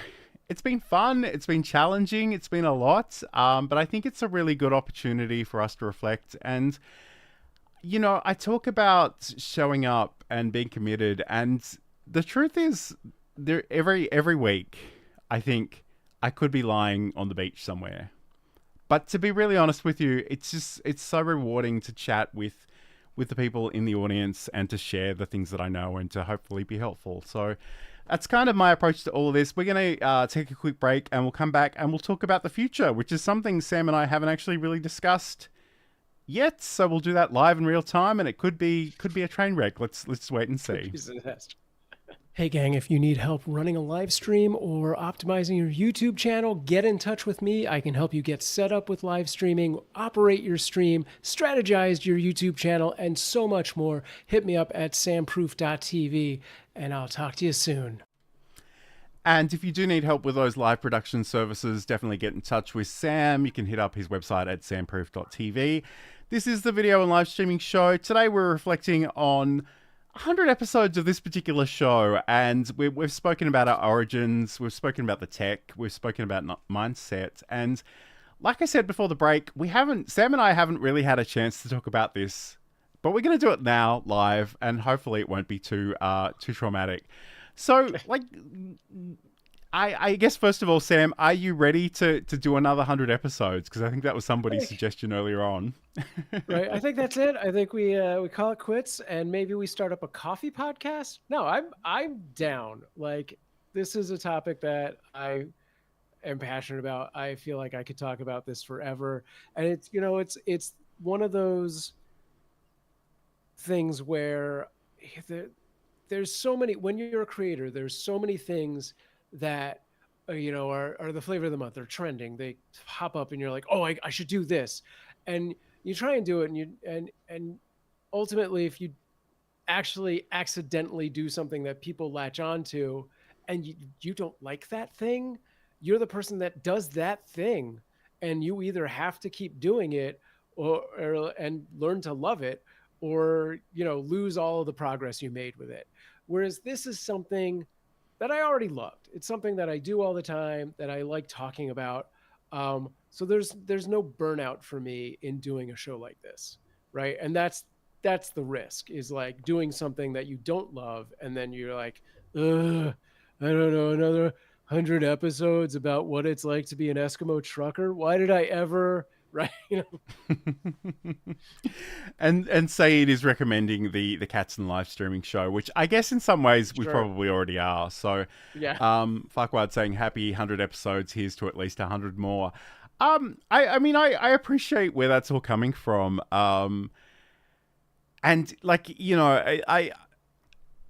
Speaker 1: fun. It's been challenging. It's been a lot. But I think it's a really good opportunity for us to reflect. And, I talk about showing up and being committed. And the truth is, every week, I think I could be lying on the beach somewhere. But to be really honest with you, it's so rewarding to chat with the people in the audience and to share the things that I know and to hopefully be helpful. So that's kind of my approach to all of this. We're going to take a quick break, and we'll come back and we'll talk about the future, which is something Sam and I haven't actually really discussed yet. So we'll do that live in real time, and it could be a train wreck. Let's wait and see.
Speaker 2: Hey gang, if you need help running a live stream or optimizing your YouTube channel, get in touch with me. I can help you get set up with live streaming, operate your stream, strategize your YouTube channel, and so much more. Hit me up at samproof.tv and I'll talk to you soon.
Speaker 1: And if you do need help with those live production services, definitely get in touch with Sam. You can hit up his website at samproof.tv. This is the video and live streaming show. Today we're reflecting on 100 episodes of this particular show, and we've spoken about our origins, we've spoken about the tech, we've spoken about mindset, and like I said before the break, Sam and I haven't really had a chance to talk about this, but we're going to do it now live, and hopefully it won't be too traumatic. So, like, I guess first of all, Sam, are you ready to do another 100 episodes? Because I think that was somebody's suggestion earlier on.
Speaker 2: Right, I think that's it. I think we call it quits, and maybe we start up a coffee podcast. No, I'm down. Like, this is a topic that I am passionate about. I feel like I could talk about this forever, and it's one of those things where there's so many. When you're a creator, there's so many things that are the flavor of the month. They're trending. They pop up, and you're like, oh, I should do this, and you try and do it, and ultimately, if you actually accidentally do something that people latch onto, and you don't like that thing, you're the person that does that thing, and you either have to keep doing it and learn to love it, or lose all of the progress you made with it. Whereas this is something that I already loved. It's something that I do all the time, that I like talking about. So there's no burnout for me in doing a show like this, right? And that's the risk, is like doing something that you don't love, and then you're like, I don't know, another 100 episodes about what it's like to be an Eskimo trucker. Why did I ever, right?
Speaker 1: And Saeed is recommending the Cats and Live Streaming Show, which I guess in some ways we
Speaker 2: Sure.
Speaker 1: probably already are. So
Speaker 2: Yeah.
Speaker 1: Farquaad saying happy 100 episodes, here's to at least 100 more. I mean, I appreciate where that's all coming from. And like, I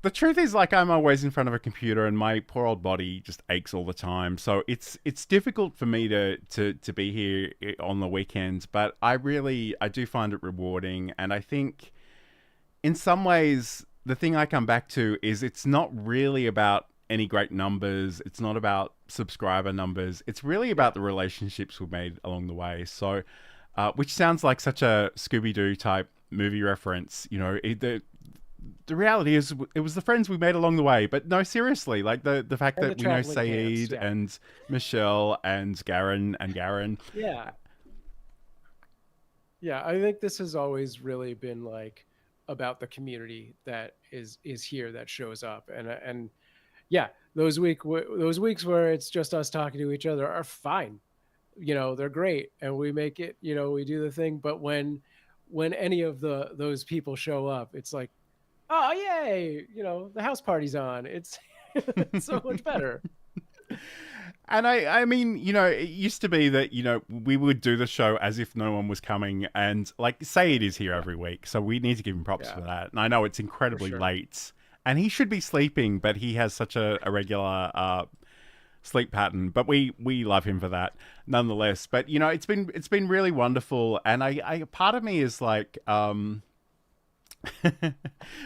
Speaker 1: the truth is, like, I'm always in front of a computer and my poor old body just aches all the time. So it's difficult for me to be here on the weekends, but I do find it rewarding. And I think in some ways, the thing I come back to is it's not really about any great numbers. It's not about subscriber numbers. It's really about the relationships we've made along the way. So, which sounds like such a Scooby-Doo type movie reference. The reality is it was the friends we made along the way. But no, seriously, like the fact
Speaker 2: And
Speaker 1: that
Speaker 2: the
Speaker 1: we know
Speaker 2: traveling
Speaker 1: Saeed
Speaker 2: camps, yeah.
Speaker 1: and Michelle and Garen.
Speaker 2: Yeah. Yeah, I think this has always really been like about the community that is here, that shows up, and yeah, those weeks where it's just us talking to each other are fine. They're great, and we make it. We do the thing. But when any of those people show up, it's like, oh yay! The house party's on. It's it's so much better.
Speaker 1: And I mean, it used to be that, we would do the show as if no one was coming. And like, Saeed is here every week, so we need to give him props for that. And I know it's incredibly late, and he should be sleeping, but he has such a regular sleep pattern. But we love him for that nonetheless. But, it's been really wonderful. And I part of me is like,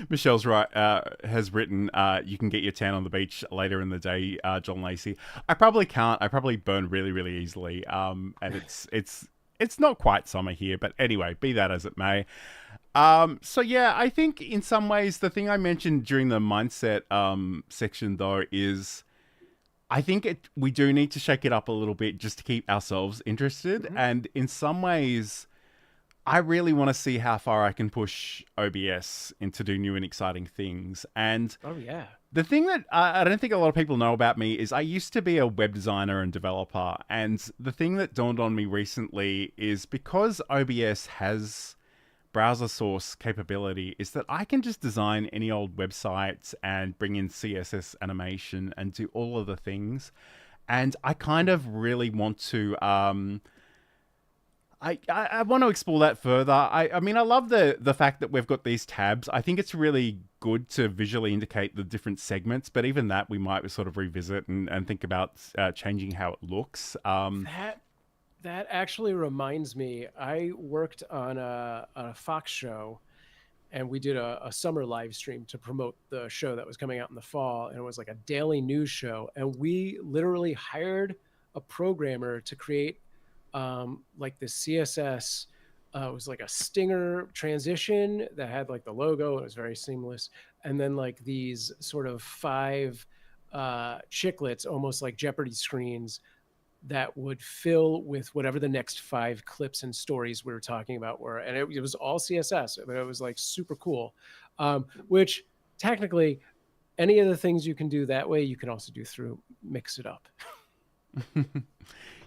Speaker 1: Michelle's right, has written, you can get your tan on the beach later in the day, John Lacey. I probably can't. I probably burn really, really easily. And it's not quite summer here, but anyway, be that as it may. So yeah, I think in some ways the thing I mentioned during the mindset section though is I think we do need to shake it up a little bit just to keep ourselves interested. Mm-hmm. And in some ways, I really want to see how far I can push OBS into do new and exciting things. And
Speaker 2: oh yeah,
Speaker 1: the thing that I don't think a lot of people know about me is I used to be a web designer and developer. And the thing that dawned on me recently is because OBS has browser source capability is that I can just design any old website and bring in CSS animation and do all of the things. And I kind of really want to I want to explore that further. I mean, I love the fact that we've got these tabs. I think it's really good to visually indicate the different segments, but even that we might sort of revisit and think about changing how it looks.
Speaker 2: That actually reminds me, I worked on a Fox show, and we did a summer live stream to promote the show that was coming out in the fall, and it was like a daily news show, and we literally hired a programmer to create like the CSS. It was like a stinger transition that had like the logo. It was very seamless, and then like these sort of 5 chiclets, almost like Jeopardy screens, that would fill with whatever the next 5 clips and stories we were talking about were. And it was all CSS, but it was like super cool. Which technically, any of the things you can do that way, you can also do through Mix It Up.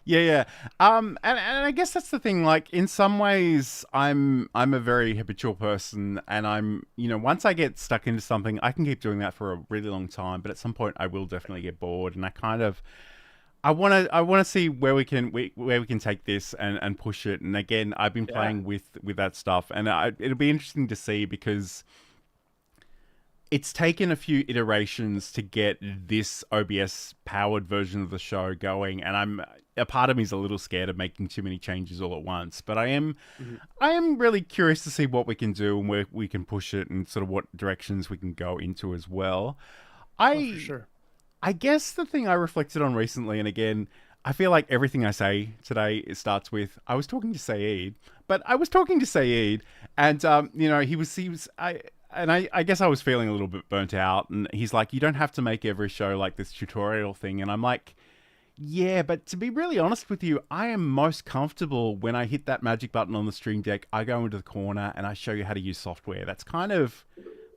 Speaker 1: Yeah. And I guess that's the thing. Like, in some ways, I'm a very habitual person, and I'm, once I get stuck into something, I can keep doing that for a really long time. But at some point, I will definitely get bored, and I want to see where we can take this and push it. And again, I've been playing with that stuff, and it'll be interesting to see, because it's taken a few iterations to get this OBS powered version of the show going, and a part of me is a little scared of making too many changes all at once. But I am really curious to see what we can do and where we can push it, and sort of what directions we can go into as well.
Speaker 2: For sure.
Speaker 1: I guess the thing I reflected on recently, and again, I feel like everything I say today, it starts with, I was talking to Saeed, and I guess I was feeling a little bit burnt out, and he's like, you don't have to make every show like this tutorial thing. And I'm like, yeah, but to be really honest with you, I am most comfortable when I hit that magic button on the Stream Deck, I go into the corner and I show you how to use software. That's kind of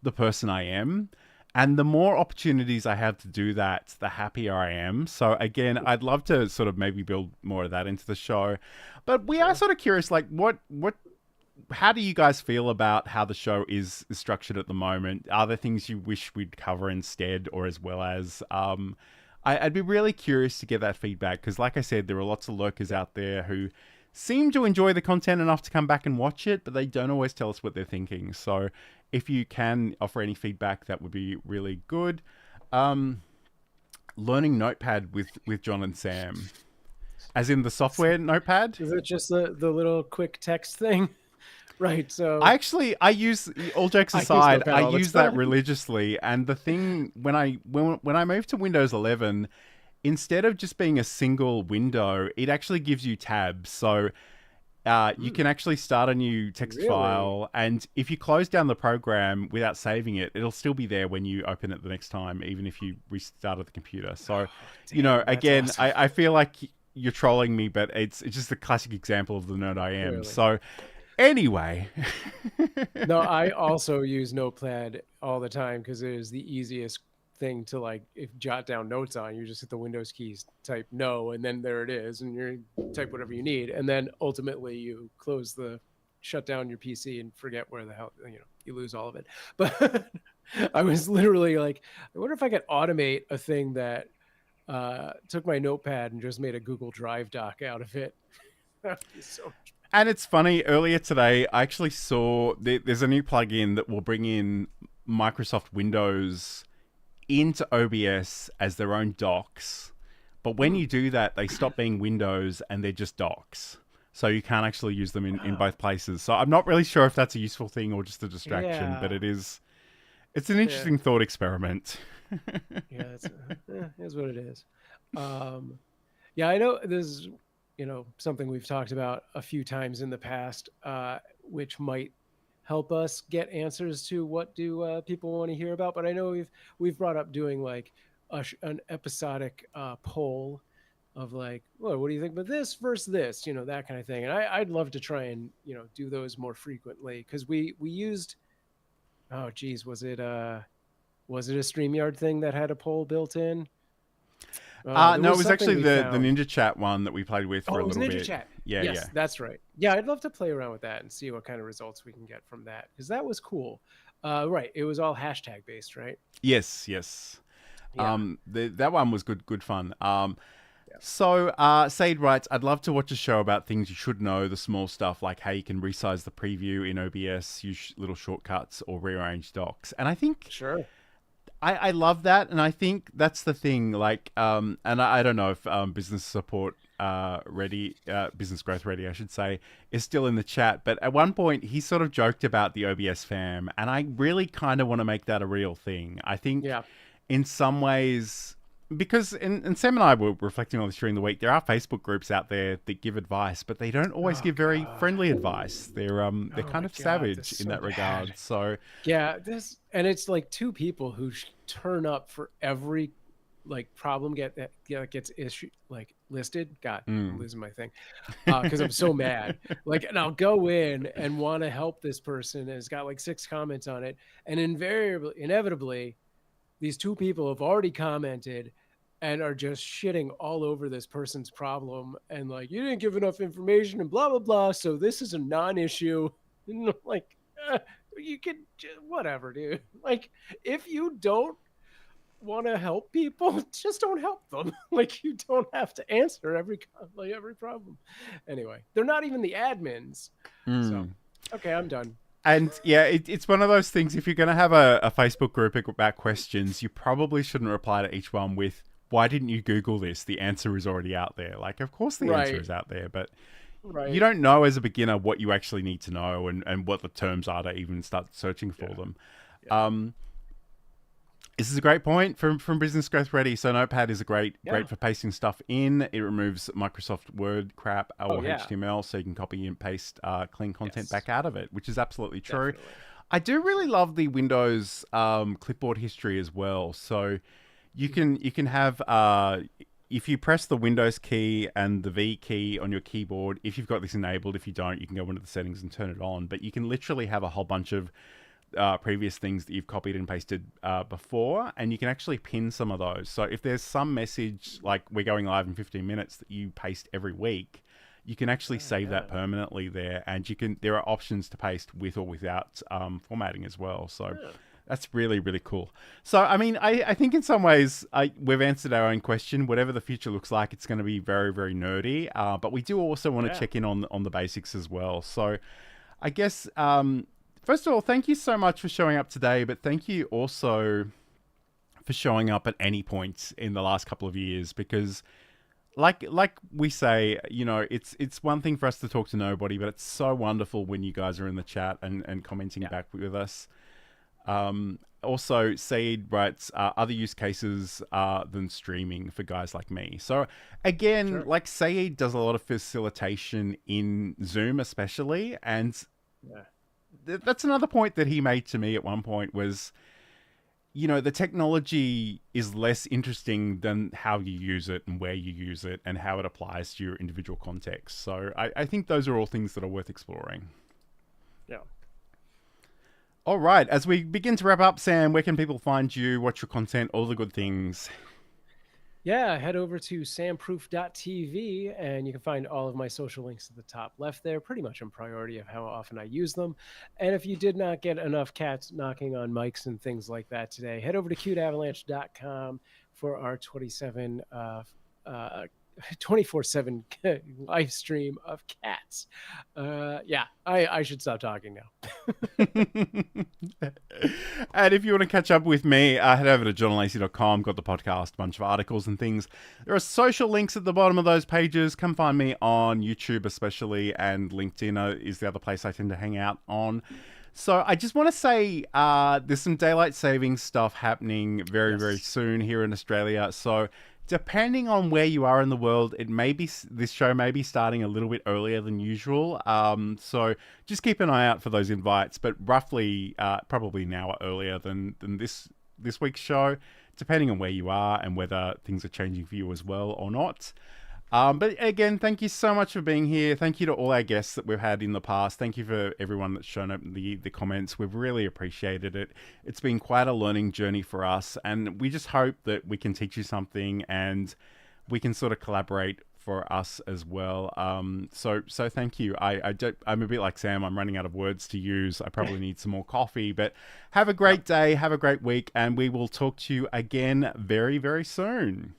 Speaker 1: the person I am. And the more opportunities I have to do that, the happier I am. So again, I'd love to sort of maybe build more of that into the show. But we are sort of curious, like, how do you guys feel about how the show is structured at the moment? Are there things you wish we'd cover instead, or as well as? I'd be really curious to get that feedback, because like I said, there are lots of lurkers out there who seem to enjoy the content enough to come back and watch it, but they don't always tell us what they're thinking. So if you can offer any feedback, that would be really good. Learning Notepad with John and Sam, as in the software Notepad.
Speaker 2: Is it just the little quick text thing? Right. So
Speaker 1: I use, all jokes aside, I use that religiously. And the thing, when I moved to Windows 11, instead of just being a single window, it actually gives you tabs. So you can actually start a new text file, and if you close down the program without saving it, it'll still be there when you open it the next time, even if you restarted the computer. So, again, awesome. I feel like you're trolling me, but it's just a classic example of the nerd I am. Really? So, anyway.
Speaker 2: No, I also use Notepad all the time, because it is the easiest thing to, like, if jot down notes on. You just hit the Windows keys, type no, and then there it is, and you type whatever you need, and then ultimately you shut down your PC and forget where the hell, you lose all of it. But I was literally like, I wonder if I could automate a thing that took my Notepad and just made a Google Drive doc out of it. That'd be so much.
Speaker 1: And it's funny, earlier today I actually saw there's a new plugin that will bring in Microsoft Windows into OBS as their own docs, but when you do that, they stop being Windows and they're just docs, so you can't actually use them in both places. So I'm not really sure if that's a useful thing or just a distraction, but it's an interesting thought experiment.
Speaker 2: Here's what it is. I know this is something we've talked about a few times in the past, which might help us get answers to what do people want to hear about. But I know we've brought up doing like an episodic poll of like, well, what do you think about this versus this, that kind of thing. And I'd love to try and do those more frequently, because we used, was it a StreamYard thing that had a poll built in?
Speaker 1: No, it was actually the Ninja Chat one that we played with for a little bit.
Speaker 2: Ninja Chat.
Speaker 1: Yeah,
Speaker 2: yes,
Speaker 1: yeah.
Speaker 2: That's right. Yeah, I'd love to play around with that and see what kind of results we can get from that, because that was cool. Right, it was all hashtag based, right?
Speaker 1: Yes.
Speaker 2: Yeah.
Speaker 1: That one was good fun. So, Said writes, I'd love to watch a show about things you should know, the small stuff like how you can resize the preview in OBS, use little shortcuts, or rearrange docs. And I think
Speaker 2: Sure.
Speaker 1: I love that, and I think that's the thing. Like, and I don't know if business support ready, business growth ready, I should say, is still in the chat. But at one point, he sort of joked about the OBS fam, and I really kind of want to make that a real thing. I think, in some ways, because and Sam and I were reflecting on this during the week. There are Facebook groups out there that give advice, but they don't always give very friendly advice. They're kind of savage in that regard. So
Speaker 2: and it's like two people who turn up for every like problem gets issued like listed. God, I'm losing my thing because I'm so mad. Like, and I'll go in and want to help this person, and it's got like 6 comments on it, and inevitably, these two people have already commented and are just shitting all over this person's problem and like, you didn't give enough information and blah, blah, blah. So this is a non-issue. And I'm like, you can, whatever, dude. Like, if you don't want to help people, just don't help them. Like, you don't have to answer every problem. Anyway, they're not even the admins. So, okay, I'm done.
Speaker 1: And yeah, it's one of those things. If you're going to have a Facebook group about questions, you probably shouldn't reply to each one with, why didn't you Google this? The answer is already out there. Like, of course the answer is out there, but you don't know as a beginner what you actually need to know and what the terms are to even start searching for them. This is a great point from Business Growth Ready. So Notepad is great for pasting stuff in. It removes Microsoft Word crap or HTML, so you can copy and paste clean content back out of it, which is absolutely true. Definitely. I do really love the Windows clipboard history as well. So you can have if you press the Windows key and the V key on your keyboard, if you've got this enabled. If you don't, you can go into the settings and turn it on. But you can literally have a whole bunch of previous things that you've copied and pasted before, and you can actually pin some of those. So if there's some message like we're going live in 15 minutes that you paste every week, you can actually save that permanently there, and there are options to paste with or without formatting as well. So that's really, really cool. So, I mean, I think in some ways we've answered our own question. Whatever the future looks like, it's going to be very, very nerdy. But we do also want to check in on the basics as well. So I guess first of all, thank you so much for showing up today, but thank you also for showing up at any point in the last couple of years, because like we say, you know, it's one thing for us to talk to nobody, but it's so wonderful when you guys are in the chat and commenting back with us. Also, Said writes, other use cases than streaming for guys like me. So again, like Said does a lot of facilitation in Zoom especially, and that's another point that he made to me at one point was, you know, the technology is less interesting than how you use it and where you use it and how it applies to your individual context. So I think those are all things that are worth exploring.
Speaker 2: Yeah.
Speaker 1: All right. As we begin to wrap up, Sam, where can people find you, watch your content, all the good things?
Speaker 2: Yeah, head over to samproof.tv and you can find all of my social links at the top left there, pretty much in priority of how often I use them. And if you did not get enough cats knocking on mics and things like that today, head over to cuteavalanche.com for our 24/7 live stream of cats. I should stop talking now.
Speaker 1: And if you want to catch up with me, head over to johnlacey.com. Got the podcast, a bunch of articles and things. There are social links at the bottom of those pages. Come find me on YouTube especially, and LinkedIn is the other place I tend to hang out on. So I just want to say there's some daylight savings stuff happening very, very soon here in Australia. So depending on where you are in the world, this show may be starting a little bit earlier than usual. So just keep an eye out for those invites, but roughly probably an hour earlier than this week's show, depending on where you are and whether things are changing for you as well or not. But again, thank you so much for being here. Thank you to all our guests that we've had in the past. Thank you for everyone that's shown up in the comments. We've really appreciated it. It's been quite a learning journey for us, and we just hope that we can teach you something and we can sort of collaborate for us as well. So thank you. I'm a bit like Sam. I'm running out of words to use. I probably need some more coffee, but have a great day. Have a great week, and we will talk to you again very, very soon.